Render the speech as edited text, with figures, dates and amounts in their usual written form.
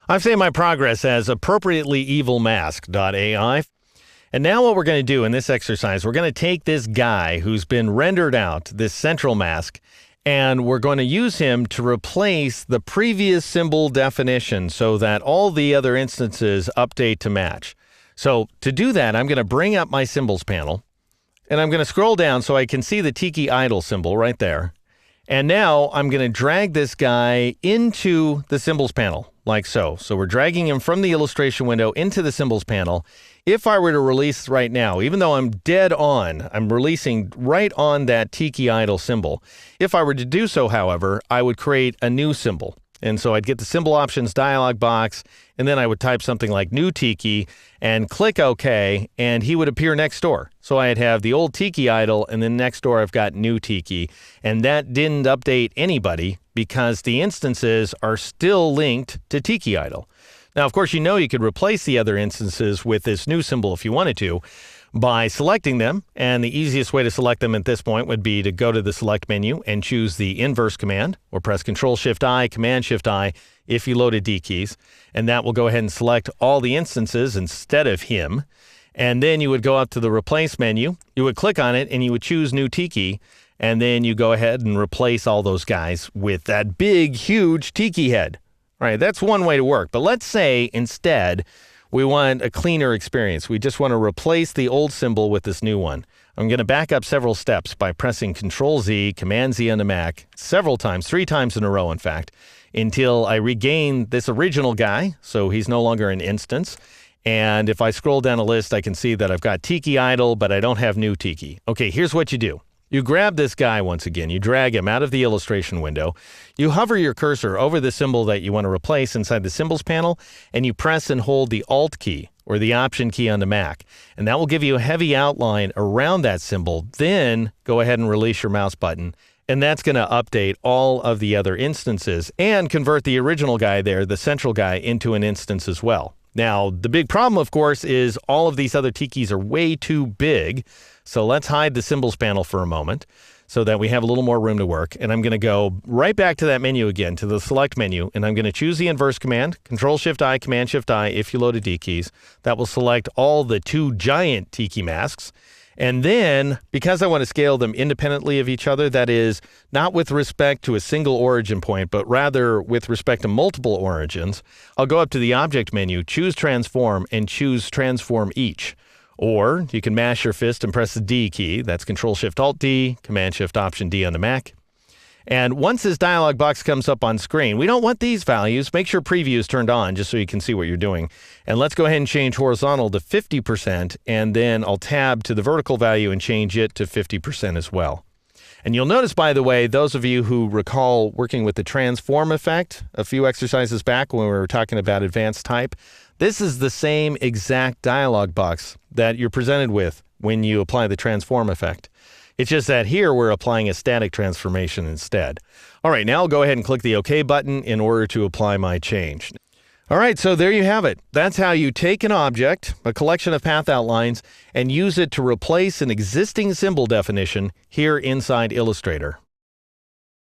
I've saved my progress as appropriately-evil-mask.ai. And now what we're going to do in this exercise, we're going to take this guy who's been rendered out, this central mask, and we're going to use him to replace the previous symbol definition so that all the other instances update to match. So to do that, I'm going to bring up my symbols panel, and I'm going to scroll down so I can see the Tiki idle symbol right there. And now I'm going to drag this guy into the symbols panel, like so. So we're dragging him from the illustration window into the symbols panel. If I were to release right now, even though I'm dead on, I'm releasing right on that Tiki idle symbol. If I were to do so, however, I would create a new symbol. And so I'd get the symbol options dialog box, and then I would type something like new Tiki and click OK, and he would appear next door. So I'd have the old Tiki idle, and then next door I've got new Tiki. And that didn't update anybody because the instances are still linked to Tiki idle. Now, of course, you could replace the other instances with this new symbol if you wanted to by selecting them. And the easiest way to select them at this point would be to go to the select menu and choose the inverse command, or press Control-Shift-I, Command-Shift-I if you loaded D keys. And that will go ahead and select all the instances instead of him. And then you would go up to the replace menu, you would click on it, and you would choose new Tiki. And then you go ahead and replace all those guys with that big, huge Tiki head. All right, that's one way to work. But let's say instead we want a cleaner experience. We just want to replace the old symbol with this new one. I'm going to back up several steps by pressing Control-Z, Command-Z on the Mac several times, 3 times in a row, in fact, until I regain this original guy, so he's no longer an instance. And if I scroll down a list, I can see that I've got Tiki idle, but I don't have new Tiki. Okay, here's what you do. You grab this guy once again, you drag him out of the illustration window, you hover your cursor over the symbol that you want to replace inside the symbols panel, and you press and hold the Alt key or the Option key on the Mac. And that will give you a heavy outline around that symbol. Then go ahead and release your mouse button, and that's going to update all of the other instances and convert the original guy there, the central guy, into an instance as well. Now, the big problem, of course, is all of these other Tikis are way too big. So let's hide the symbols panel for a moment so that we have a little more room to work. And I'm going to go right back to that menu again, to the select menu, and I'm going to choose the inverse command, Control-Shift-I, Command-Shift-I if you loaded D keys. That will select all the 2 giant Tiki masks. And then, because I want to scale them independently of each other, that is, not with respect to a single origin point, but rather with respect to multiple origins, I'll go up to the Object menu, choose Transform, and choose Transform Each. Or you can mash your fist and press the D key. That's Control-Shift-Alt-D, Command-Shift-Option-D on the Mac. And once this dialog box comes up on screen, we don't want these values. Make sure preview is turned on just so you can see what you're doing. And let's go ahead and change horizontal to 50%, and then I'll tab to the vertical value and change it to 50% as well. And you'll notice, by the way, those of you who recall working with the transform effect a few exercises back when we were talking about advanced type, this is the same exact dialog box that you're presented with when you apply the transform effect. It's just that here we're applying a static transformation instead. All right, now I'll go ahead and click the OK button in order to apply my change. All right, so there you have it. That's how you take an object, a collection of path outlines, and use it to replace an existing symbol definition here inside Illustrator.